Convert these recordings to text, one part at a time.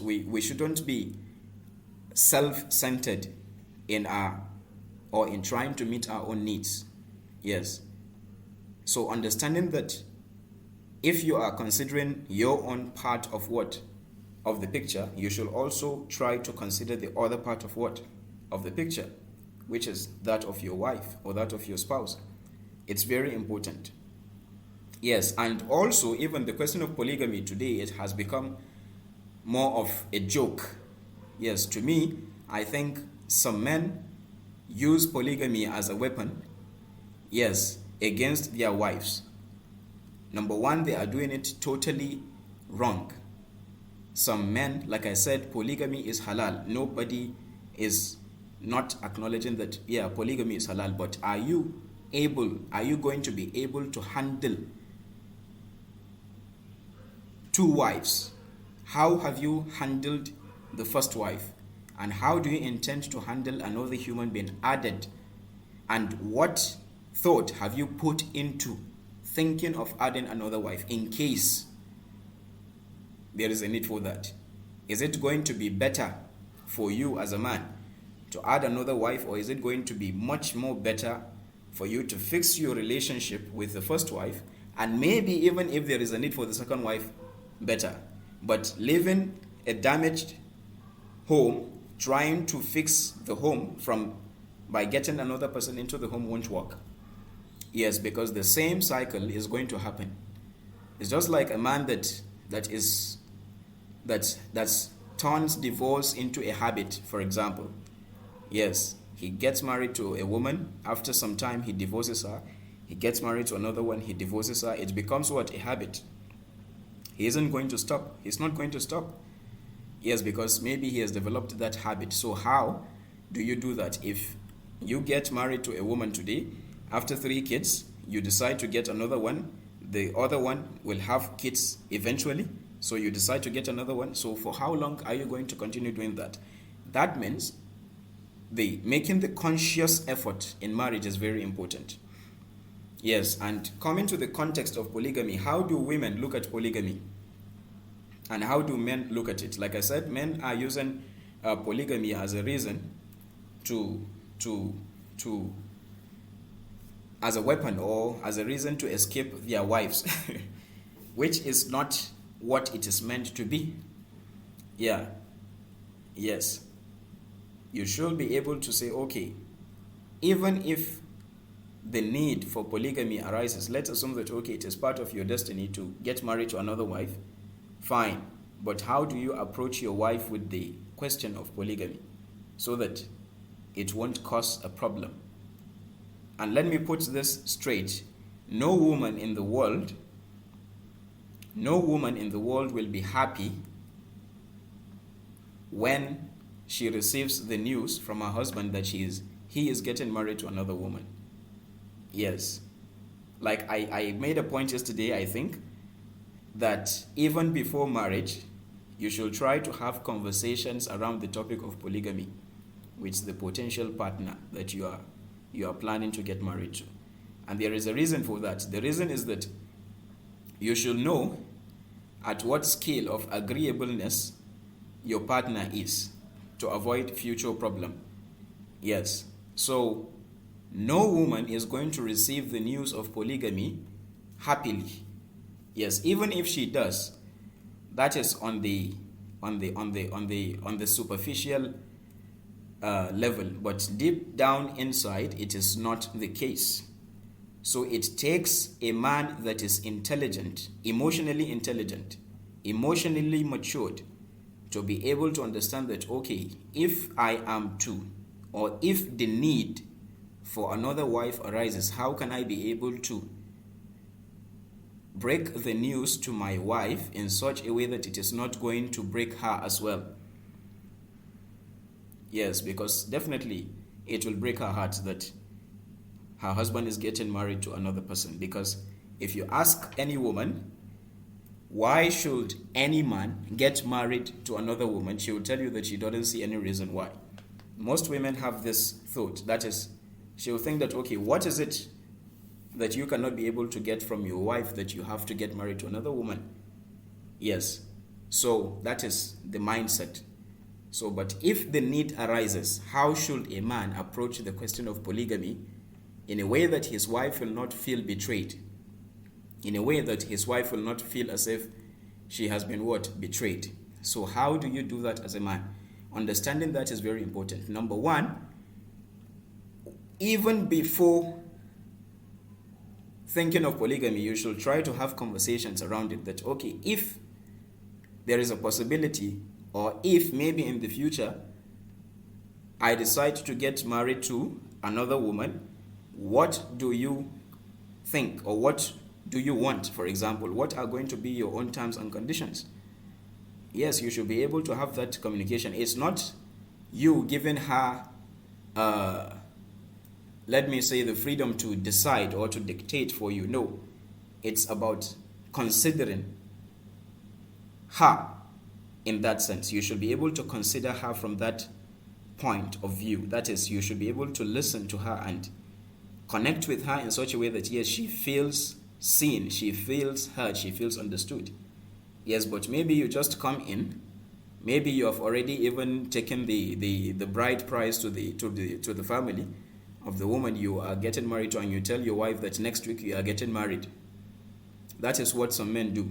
We shouldn't be self-centered in our or in trying to meet our own needs. Yes. So understanding that if you are considering your own part of what of the picture, you should also try to consider the other part of what of the picture, which is that of your wife or that of your spouse. It's very important. Yes, and also even the question of polygamy today, it has become more of a joke. Yes, to me, I think some men use polygamy as a weapon, yes, against their wives. Number one, they are doing it totally wrong. Some men, like I said, polygamy is halal. Nobody is not acknowledging that, yeah, polygamy is halal. But are you going to be able to handle two wives? How have you handled the first wife? And how do you intend to handle another human being added? And what thought have you put into thinking of adding another wife in case there is a need for that? Is it going to be better for you as a man to add another wife, or is it going to be much more better for you to fix your relationship with the first wife, and maybe even if there is a need for the second wife, better? But living a damaged home, trying to fix the home by getting another person into the home won't work. Yes, because the same cycle is going to happen. It's just like a man that turns divorce into a habit, for example. Yes, he gets married to a woman. After some time, he divorces her. He gets married to another one. He divorces her. It becomes what? A habit. He isn't going to stop. He's not going to stop. Yes, because maybe he has developed that habit. So how do you do that? If you get married to a woman today, after 3 kids, you decide to get another one, the other one will have kids eventually, so you decide to get another one. So for how long are you going to continue doing that? That means making the conscious effort in marriage is very important. Yes, and coming to the context of polygamy, how do women look at polygamy? And how do men look at it? Like I said, men are using polygamy as a reason as a weapon, or as a reason to escape their wives, which is not what it is meant to be. Yeah, yes. You should be able to say, okay, even if the need for polygamy arises, let's assume that, okay, it is part of your destiny to get married to another wife, fine. But how do you approach your wife with the question of polygamy so that it won't cause a problem? And let me put this straight. No woman in the world will be happy when she receives the news from her husband that he is getting married to another woman. Yes. Like I made a point yesterday, I think, that even before marriage, you should try to have conversations around the topic of polygamy with the potential partner that you are planning to get married to. And there is a reason for that. The reason is that you should know at what scale of agreeableness your partner is to avoid future problem. Yes. So no woman is going to receive the news of polygamy happily. Yes, even if she does, that is on the superficial level, but deep down inside, it is not the case. So it takes a man that is intelligent, emotionally matured, to be able to understand that, okay, if I am to, or if the need for another wife arises, how can I be able to break the news to my wife in such a way that it is not going to break her as well? Yes, because definitely it will break her heart that her husband is getting married to another person. Because if you ask any woman, why should any man get married to another woman, she will tell you that she doesn't see any reason why. Most women have this thought, that is, she will think that, okay, what is it that you cannot be able to get from your wife that you have to get married to another woman? Yes. So that is the mindset. So, but if the need arises, how should a man approach the question of polygamy in a way that his wife will not feel betrayed? In a way that his wife will not feel as if she has been what? Betrayed. So how do you do that as a man? Understanding that is very important. Number one, even before thinking of polygamy, you should try to have conversations around it that, okay, if there is a possibility, or if maybe in the future I decide to get married to another woman, what do you think, or what do you want? For example, what are going to be your own terms and conditions? Yes, you should be able to have that communication. It's not you giving her, let me say, the freedom to decide or to dictate for you. No, it's about considering her in that sense. You should be able to consider her from that point of view. That is, you should be able to listen to her and connect with her in such a way that, yes, she feels seen, she feels heard, she feels understood. Yes, but maybe you just come in, maybe you have already even taken the bride price to the family of the woman you are getting married to, and you tell your wife that next week you are getting married. That is what some men do.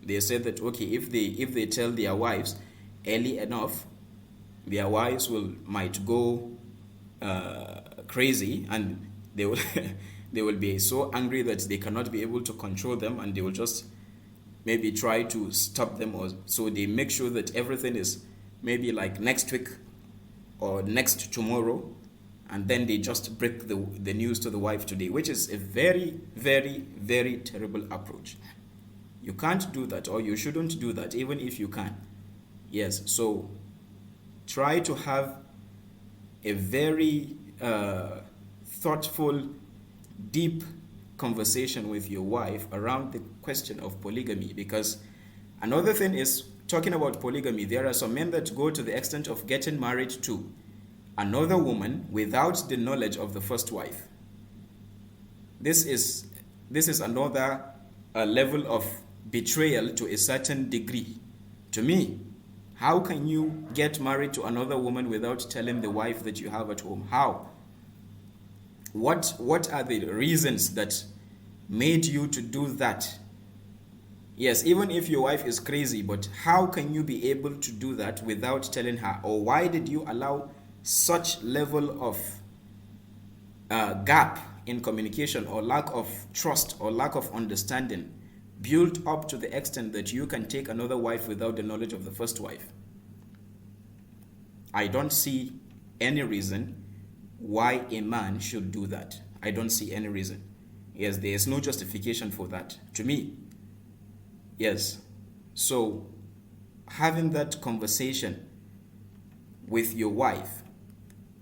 They say that, okay, if they tell their wives early enough, their wives might go crazy, and they will they will be so angry that they cannot be able to control them, and they will just maybe try to stop them. Or so they make sure that everything is maybe like next week or next tomorrow, and then they just break the news to the wife today, which is a very, very, very terrible approach. You can't do that, or you shouldn't do that, even if you can. Yes, so try to have a very thoughtful, deep conversation with your wife around the question of polygamy. Because another thing is, talking about polygamy, there are some men that go to the extent of getting married to another woman without the knowledge of the first wife. This is another level of betrayal to a certain degree. To me, how can you get married to another woman without telling the wife that you have at home? How? What are the reasons that made you to do that? Yes, even if your wife is crazy, but how can you be able to do that without telling her? Or why did you allow such level of gap in communication, or lack of trust, or lack of understanding built up to the extent that you can take another wife without the knowledge of the first wife? I don't see any reason why a man should do that. I don't see any reason. Yes, there is no justification for that to me. Yes. So having that conversation with your wife,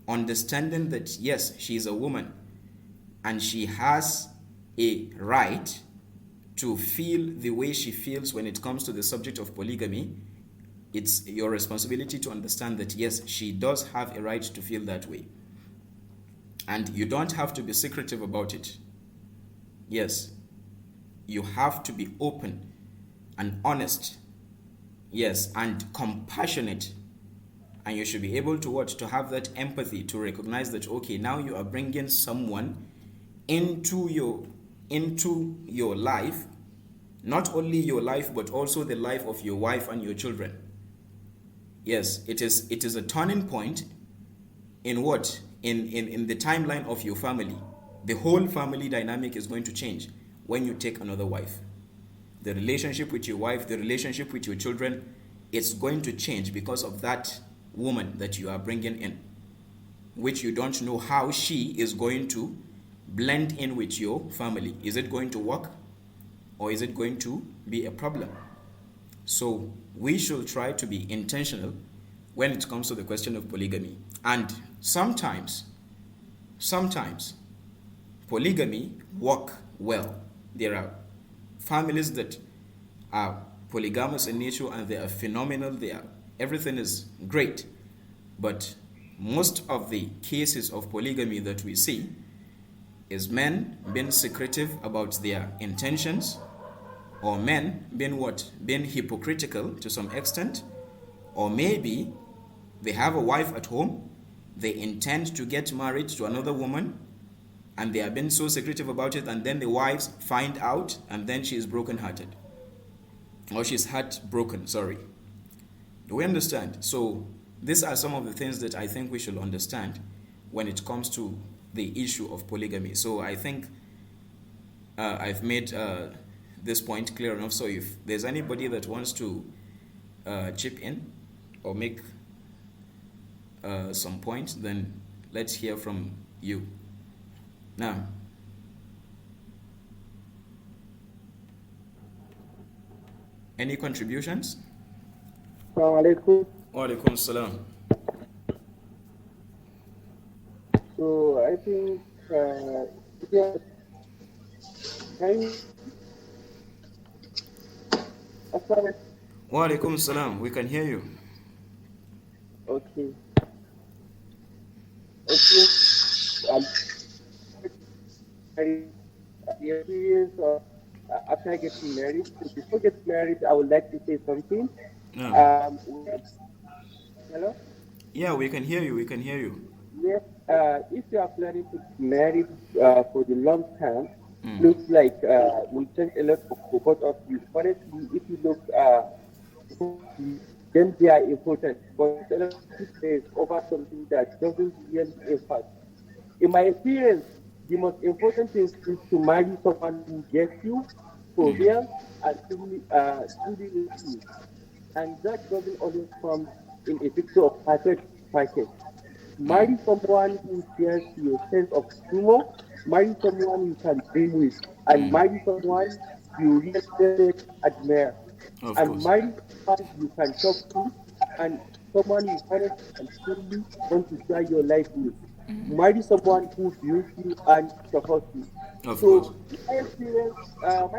understanding that yes, she is a woman and she has a right to feel the way she feels when it comes to the subject of polygamy, it's your responsibility to understand that yes, she does have a right to feel that way. And you don't have to be secretive about it. Yes, you have to be open and honest. Yes, and compassionate. And you should be able to to have that empathy to recognize that, okay, now you are bringing someone into your life, not only your life, but also the life of your wife and your children. Yes, it is a turning point in what? In the timeline of your family. The whole family dynamic is going to change when you take another wife. The relationship with your wife, the relationship with your children, it's going to change because of that woman that you are bringing in, which you don't know how she is going to blend in with your family. Is it going to work, or is it going to be a problem? So we should try to be intentional when it comes to the question of polygamy. And sometimes polygamy work well. There are families that are polygamous in nature and they are phenomenal. Everything is great. But most of the cases of polygamy that we see is men being secretive about their intentions, or men being what? Being hypocritical to some extent, or maybe they have a wife at home, they intend to get married to another woman, and they have been so secretive about it, and then the wives find out, and then she is broken-hearted, or she's heartbroken, sorry. Do we understand? So these are some of the things that I think we should understand when it comes to the issue of polygamy. So I think I've made this point clear enough. So if there's anybody that wants to chip in or make some points, then let's hear from you. Now, any contributions? Assalamu alaikum. Wa alaikum salam. So I think, yeah, Wa alaikum salam. We can hear you. Okay. Okay. The experience of after getting married. So before getting married, I would like to say something. No. Hello? Yeah, we can hear you. We can hear you. Yes. If you are planning to get married for the long term, looks like will change a lot for both of you. Honestly, if you look, then they are important. But a lot of people say over something that doesn't really impact. In my experience, the most important thing is to marry someone who gets you for real and truly loves you. And that doesn't always come in a picture of perfect package. Marry someone who shares your sense of humor, marry someone you can dream with, and marry someone you really admire. And marry someone you can talk to, and someone you honestly and truly want to share your life with. Marry someone who views you and supports you. Of So course. my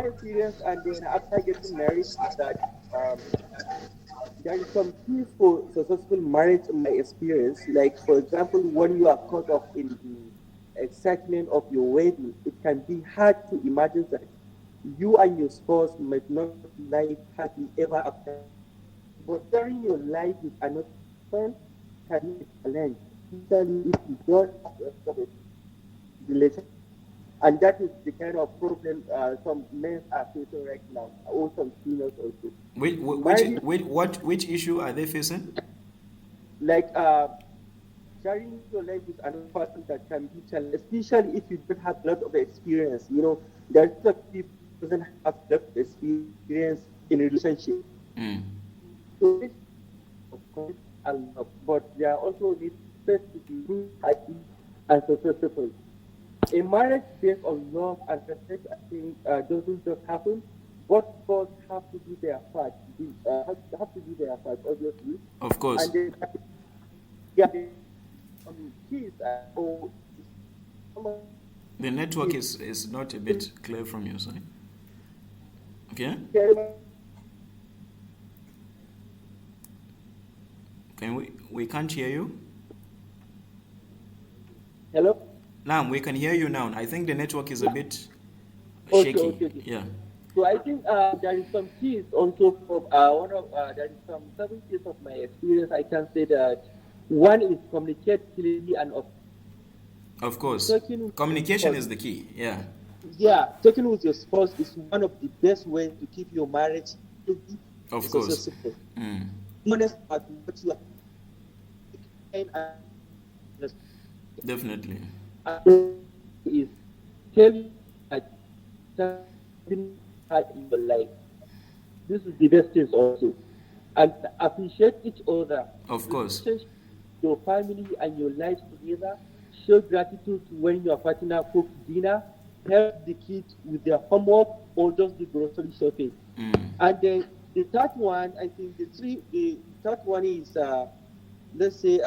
experience, and then after getting married, is that there is some keys for successful marriage in my experience. Like, for example, when you are caught up in the excitement of your wedding, it can be hard to imagine that you and your spouse might not live happy ever after. But sharing your life with another person can be a challenge, especially if you don't have a relationship. And that is the kind of problem some men are facing right now, or some females also. Which issue are they facing? Like sharing your life with another person that can be challenging, especially if you don't have a lot of experience. You know, there's some people who doesn't have a lot of experience in a relationship. So this, of course, a lot, but there are also needs to be happy and successful. A marriage based on love and respect, I think, doesn't just happen. Both spouse have to do their part. Have to do their part, obviously. Of course. And then, yeah, kids or the network is not a bit clear from your side. Okay? We can't hear you? Hello? Now we can hear you now. I think the network is a bit shaky. Okay. Yeah. So I think there is some keys also from there is some 7 keys of my experience. I can say that one is communicate clearly and of course. Communication is the key. Yeah. Yeah, talking with your spouse is one of the best ways to keep your marriage healthy. Of course. Successful. Honest about what you are. Definitely. Is tell you that something in your life. This is the best thing also. And appreciate each other. Of course. Your family and your life together. Show gratitude when your partner cooks dinner. Help the kids with their homework or just the grocery shopping. And then the third one, I think the third one is let's say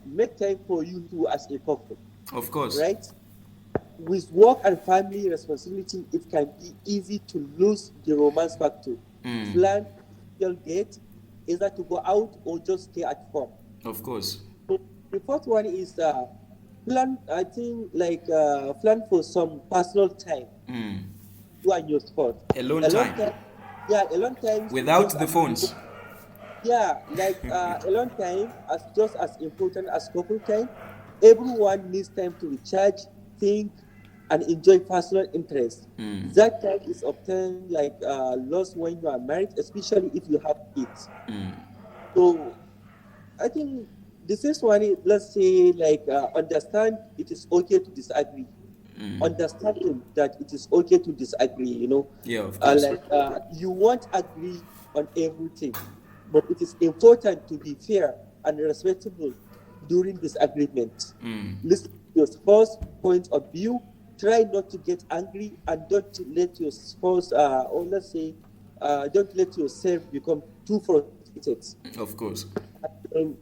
make time for you two as a couple. Of course. Right? With work and family responsibility, it can be easy to lose the romance factor. Plan your date, either to go out or just stay at home. Of course. So the fourth one is plan. I think plan for some personal time. You and your spouse. Alone time. yeah, alone time is without just the as phones. yeah, like alone time as just as important as couple time. Everyone needs time to recharge, think, and enjoy personal interest. That time is often like lost when you are married, especially if you have kids. So I think this is one. Let's say like understand it is okay to disagree. Understanding that it is okay to disagree. Yeah, of course. Like you won't agree on everything, but it is important to be fair and respectable during disagreement. Listen to your spouse point of view. Try not to get angry and don't let your spouse, or let's say, don't let yourself become too frustrated. Of course. And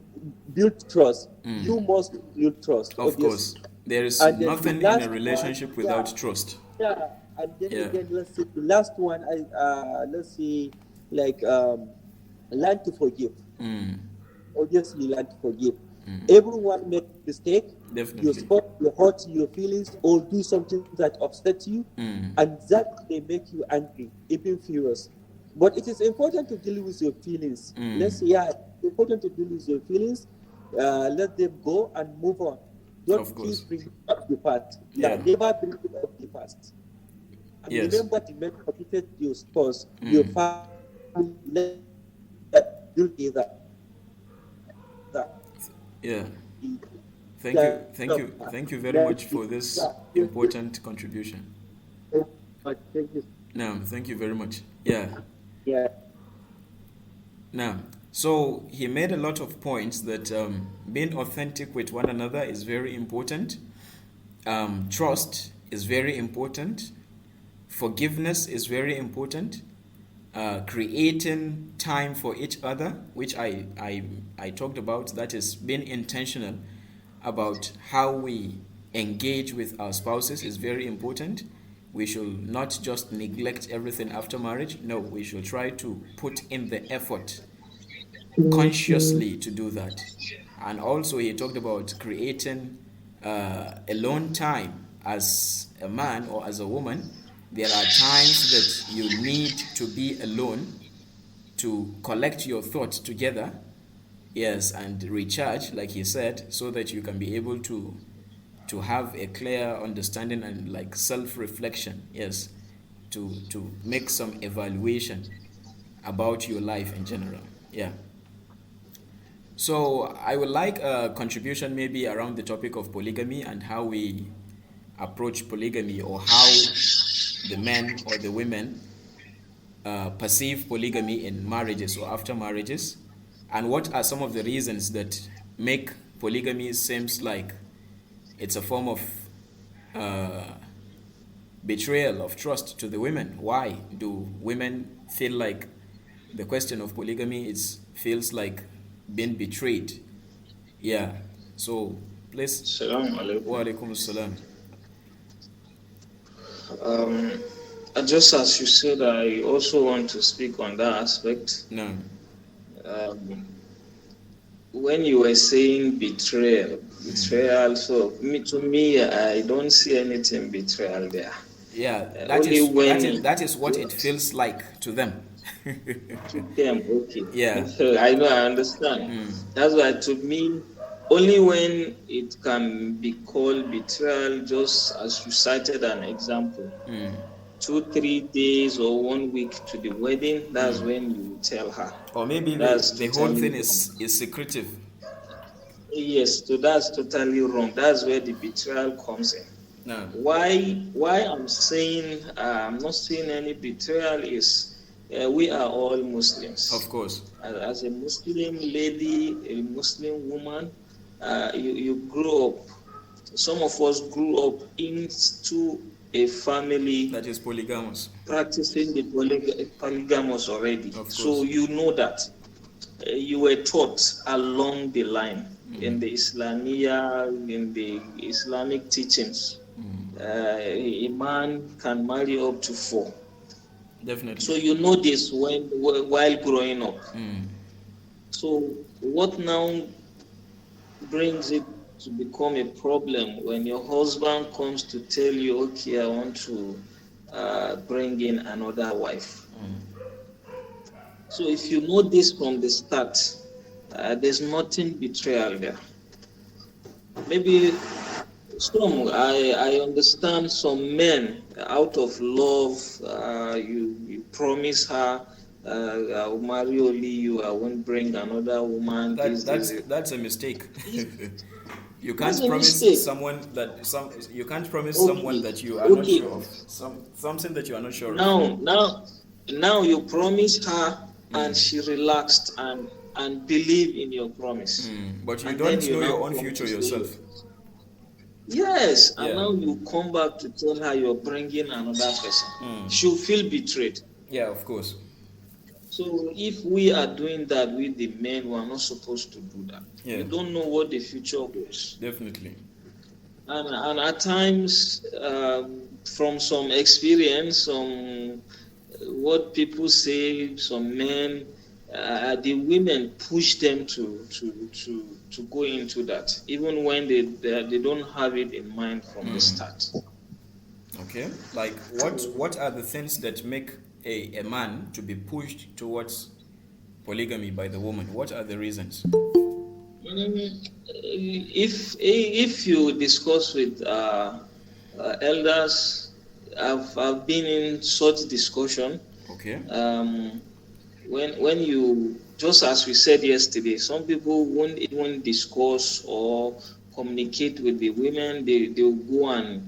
build trust. You must build trust, Of obviously. course. There is And then the nothing in a last one, relationship yeah, without trust. yeah. And then Yeah. again, let's say the last one, let's say, like, learn to forgive. Obviously, learn to forgive. Everyone makes mistake. You Definitely. spoke, you hurt your feelings, or do something that upsets you, and that may make you angry, even furious. But it is important to deal with your feelings. Let's say, yeah, it's important to deal with your feelings. Let them go and move on. Don't Of course. keep bringing up the past. Yeah, Yeah. never bring up the past. And Yes. remember the men committed to your spouse, your family, build together. Yeah. Thank you. Yeah, Thank you. Thank you very much for this important contribution. thank you. No, thank you very much. Yeah. Yeah. Now, so he made a lot of points that being authentic with one another is very important. Trust is very important. Forgiveness is very important. Creating time for each other, which I talked about, that is being intentional about how we engage with our spouses is very important. We should not just neglect everything after marriage. No, we should try to put in the effort consciously to do that. And also, he talked about creating alone time as a man or as a woman. There are times that you need to be alone to collect your thoughts together, yes, and recharge, like he said, so that you can be able to have a clear understanding and like self-reflection, yes, to make some evaluation about your life in general. Yeah. So I would like a contribution maybe around the topic of polygamy and how we approach polygamy, or how the men or the women perceive polygamy in marriages or after marriages, and what are some of the reasons that make polygamy seems like it's a form of uh, betrayal of trust to the women. Why do women feel like the question of polygamy is feels like being betrayed? Yeah. So please. Assalamu Wa alaikum. alaikum assalam. Um, just as you said, I also want to speak on that aspect. No. Um, when you were saying betrayal, so to me, I don't see anything betrayal there. Yeah, Only when that is what it feels like to them. to them, okay. Yeah. I know, I understand. That's why to me, only when it can be called betrayal, just as you cited an example, 2-3 days or 1 week to the wedding, that's when you tell her. Or maybe That's the whole totally thing wrong. is secretive. Yes, so that's totally wrong. That's where the betrayal comes in. No. Why I'm saying I'm not seeing any betrayal is we are all Muslims. Of course. As a Muslim lady, a Muslim woman, you grew up. Some of us grew up into a family that is polygamous, practicing the polygamous already. So you know that you were taught along the line in the Islamia, in the Islamic teachings. A man can marry up to 4. Definitely. So you know this while growing up. So what now brings it to become a problem when your husband comes to tell you, okay, I want to bring in another wife? So if you know this from the start, there's nothing betrayal there. Maybe I understand some men out of love, you promise her, I'll marry only you, I won't bring another woman. That's a mistake. You That's can't a promise mistake. someone that you can't promise Okay. someone that you are not Okay. sure of. Something that you are not sure Now, of. now you promised her, and she relaxed and believe in your promise. But you And then don't you know now your own come future to say, yourself. yes, and Yeah. now you come back to tell her you're bringing another person. She'll feel betrayed. Yeah, of course. So if we are doing that with the men, we are not supposed to do that. Yeah. You don't know what the future holds. Definitely. And at times, from some experience, what people say, some men, the women push them to go into that, even when they don't have it in mind from the start. Okay. Like what are the things that make a man to be pushed towards polygamy by the woman? What are the reasons? If you discuss with elders, I've been in such discussion. Okay. When you, just as we said yesterday, some people won't even discuss or communicate with the women. They'll go and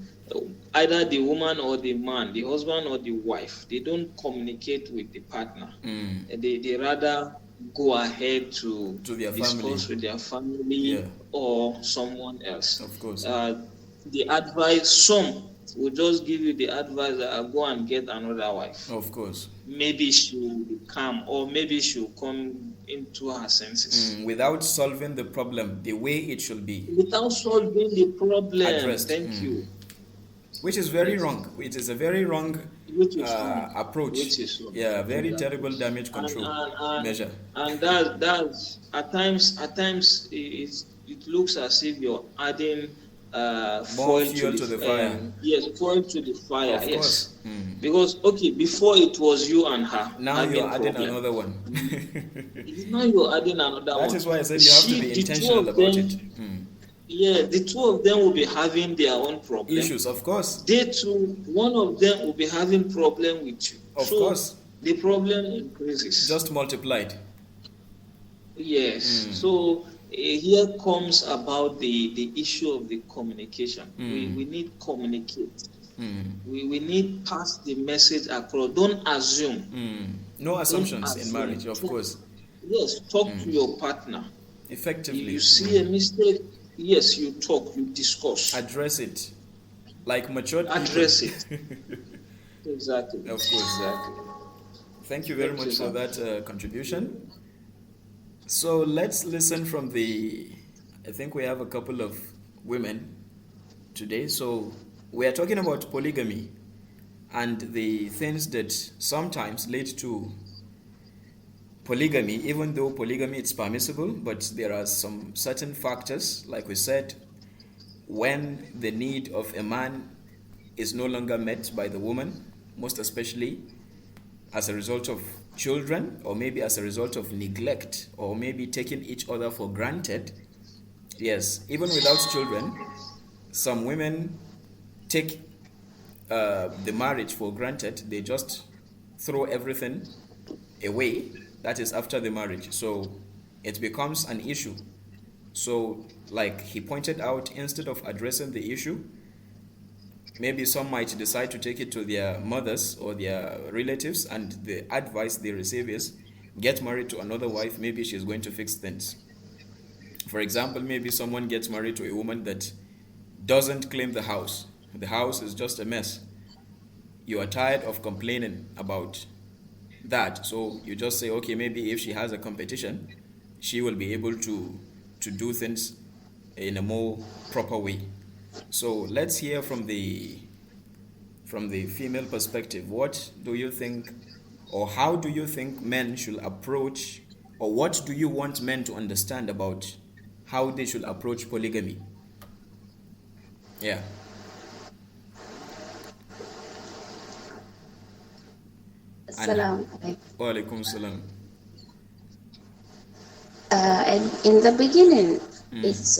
either the woman or the man, the husband or the wife, they don't communicate with the partner. They rather go ahead to discuss with their family or someone else. Of course. The advice, some will just give you the advice that go and get another wife. Of course. Maybe she will come, or maybe she will come into her senses. Without solving the problem the way it should be. Without solving the problem. Addressed. Thank you. Which is very wrong. It is a very wrong approach. Which is wrong. Yeah, very terrible damage control measure. And that's at times it looks as if you're adding more fuel to the fire. Yes, fuel to the fire. Of course. Because before it was you and her. Now you're adding another one. Now you're adding another one. That is why I said you have to be intentional about it. Yeah, the two of them will be having their own problem. Issues, of course. They too, one of them will be having problem with you. Of course. The problem increases. Just multiplied. Yes. So here comes about the issue of the communication. We need communicate. We need pass the message across. Don't assume. No assumptions in marriage, of course. Yes, talk to your partner. Effectively. If you see a mistake, yes, you talk, you discuss. Address it. Like matured people. Address it. Exactly. Of course. Exactly. Thank you very much for that contribution. So let's listen from I think we have a couple of women today. So we are talking about polygamy and the things that sometimes lead to polygamy, even though polygamy is permissible, but there are some certain factors, like we said, when the need of a man is no longer met by the woman, most especially as a result of children, or maybe as a result of neglect, or maybe taking each other for granted. Yes, even without children, some women take the marriage for granted. They just throw everything away. That is after the marriage. So it becomes an issue. So like he pointed out, instead of addressing the issue, maybe some might decide to take it to their mothers or their relatives, and the advice they receive is, get married to another wife, maybe she's going to fix things. For example, maybe someone gets married to a woman that doesn't clean the house. The house is just a mess. You are tired of complaining about that, so you just say, okay, maybe if she has a competition, she will be able to do things in a more proper way. So let's hear from the female perspective. What do you think, or how do you think men should approach, or what do you want men to understand about how they should approach polygamy? Yeah. Assalamu alaikum. Wa alaikum salam. And in the beginning, it's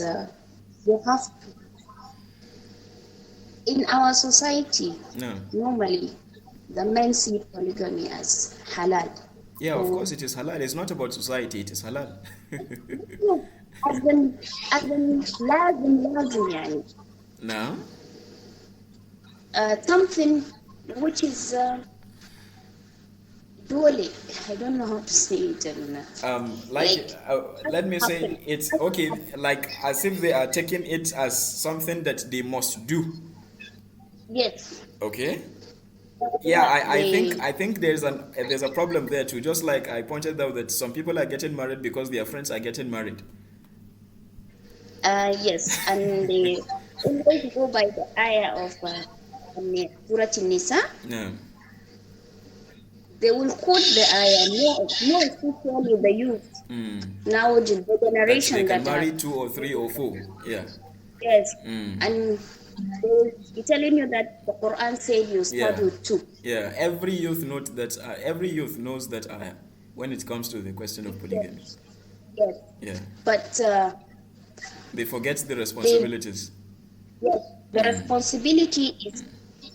you have to, in our society, No. normally the men see polygamy as halal. Yeah, of So, course it is halal. It's not about society, it is halal. yeah, as in lazim يعني. No? Something which is dole. I don't know how to say it. Like Let me say happen. it's okay, like as if they are taking it as something that they must do. Yes. Okay? Yeah, They I think there's a problem there too. Just like I pointed out that some people are getting married because their friends are getting married. yes, and they always go by the ayah of Surah Nisa. No. They will quote the ayah, more especially the youth. Now the That they generation can that marry are, 2 or 3 or 4. Yeah. yes, and they will be telling you that the Quran said you start Yeah. with 2. Yeah. Every youth knows that when it comes to the question of polygamy. Yes, Yeah. but They forget the they responsibilities. yes, the responsibility is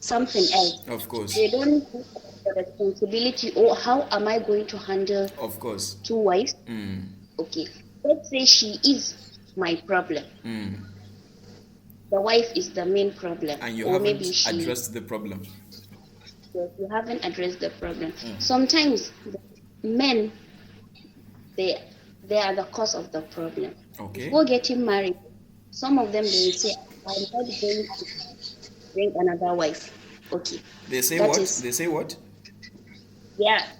something else. Of course. They don't think about the responsibility, or how am I going to handle Of course. 2 wives? Mm. Okay, let's say she is my problem. The wife is the main problem, And you or maybe haven't she. addressed the problem. Yes, you haven't addressed the problem. Sometimes the men, they are the cause of the problem. Okay. Before getting married, some of them, they will say, I'm not going to bring another wife. Okay. They say That what? is- They say what?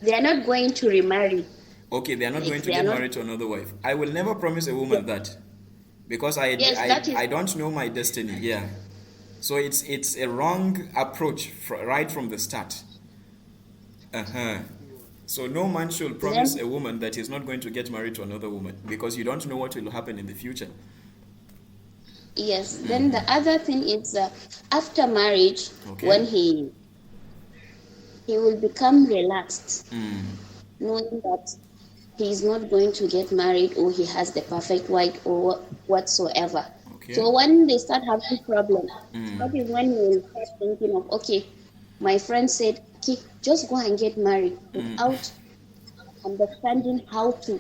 They are not going to remarry. Okay, they are not Like, going to they get are not- married to another wife. I will never promise a woman that, because Yes, that is- I don't know my destiny. Yeah, so it's a wrong approach right from the start. So no man should promise a woman that he's not going to get married to another woman, because you don't know what will happen in the future. Yes. Then the other thing is after marriage, Okay. when he will become relaxed, knowing that he is not going to get married, or he has the perfect wife, or whatsoever. Okay. So when they start having problems, that is when you will start thinking of, okay, my friend said, okay, just go and get married, without understanding how to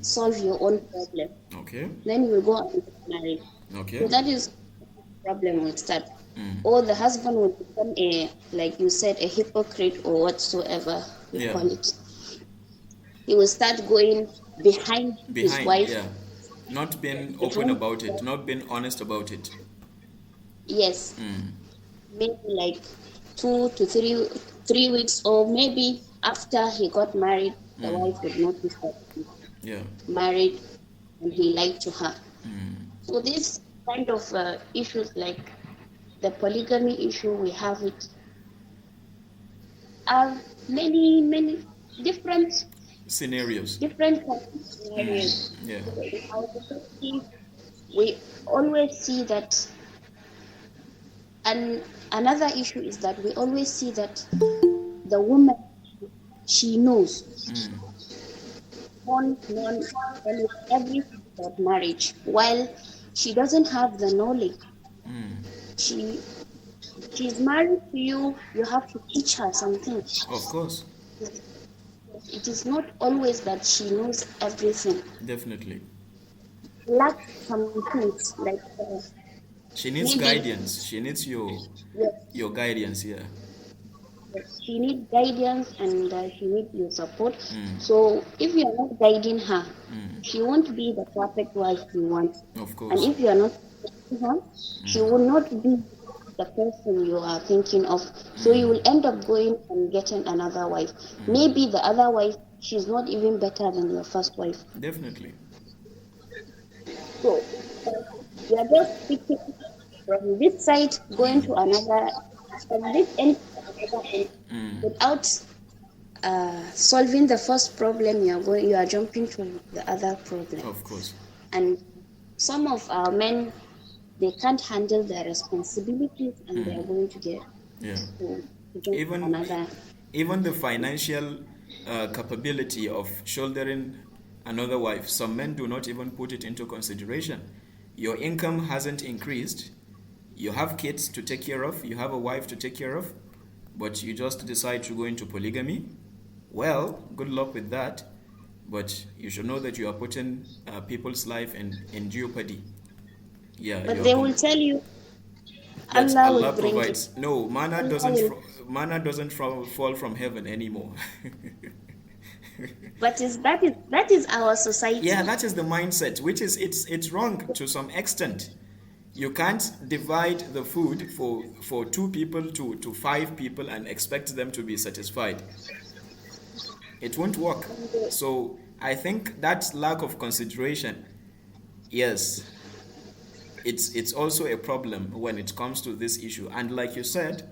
solve your own problem. Okay. Then you will go and get married. Okay. So that is problem will start. Or the husband will become like you said, a hypocrite, or whatsoever you call it. He will start going behind his wife. Yeah, not being open about it, not being honest about it. Yes. Maybe like 2 to 3 weeks, or maybe after he got married, the wife would notice that he's married and he lied to her. So this kind of issues, like the polygamy issue, we have it. Are many different scenarios. Different scenarios. Yeah. In our society, we always see that, and another issue is that we always see that the woman, she knows everything about marriage, while she doesn't have the knowledge. She's married to you, you have to teach her something. Of course. It is not always that she knows everything. Definitely. Lack some things, like she needs guidance. She needs your guidance. Yeah. She needs guidance, and she needs your support. So if you are not guiding her, she won't be the perfect wife you want. Of course. And if you are not guiding her, she will not be the person you are thinking of. So you will end up going and getting another wife. Maybe the other wife, she's not even better than your first wife. Definitely. So we are just picking from this side, going to another, from this end to another end, without solving the first problem. You are jumping to the other problem. Of course. And some of our men, they can't handle their responsibilities, and they are going to get even the financial capability of shouldering another wife. Some men do not even put it into consideration. Your income hasn't increased. You have kids to take care of. You have a wife to take care of. But you just decide to go into polygamy. Well, good luck with that. But you should know that you are putting people's life in jeopardy. Yeah. But they will tell you Allah provides. No, manna doesn't fall from heaven anymore. But that is our society. Yeah, that is the mindset, which is it's wrong to some extent. You can't divide the food for 2 people to 5 people and expect them to be satisfied. It won't work. So I think that lack of consideration, yes, it's also a problem when it comes to this issue. And like you said,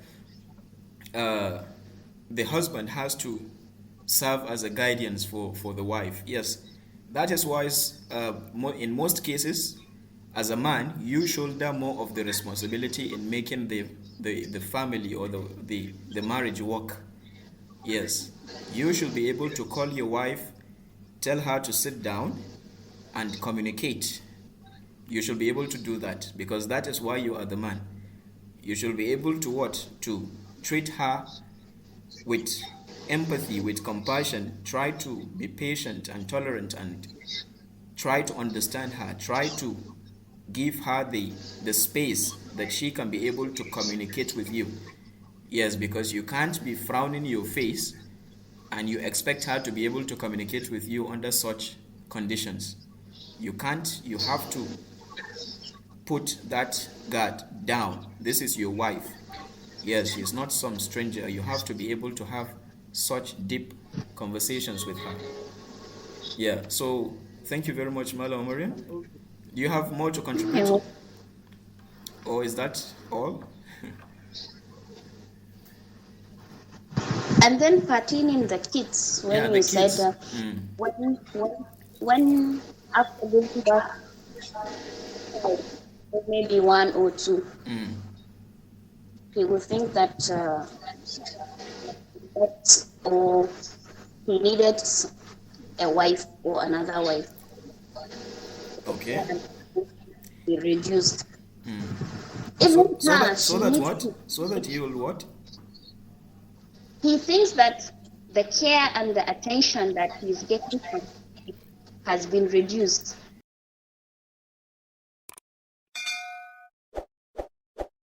the husband has to serve as a guidance for the wife. Yes, that is why in most cases, as a man, you shoulder more of the responsibility in making the family or the marriage work. Yes, you should be able to call your wife, tell her to sit down and communicate. You should be able to do that because that is why you are the man. You should be able to what? To treat her with empathy, with compassion. Try to be patient and tolerant and try to understand her. Try to give her the space that she can be able to communicate with you. Yes, because you can't be frowning your face and you expect her to be able to communicate with you under such conditions. You can't. You have to put that guard down. This is your wife. Yes, she's not some stranger. You have to be able to have such deep conversations with her. Yeah, so thank you very much, Mala Omarian. Do you have more to contribute? Or is that all? And then pertaining the kids, when you said that when after giving birth, maybe 1 or 2, he will think that or he needed a wife or another wife. Okay. He reduced. So that he will what? He thinks that the care and the attention that he's getting from him has been reduced.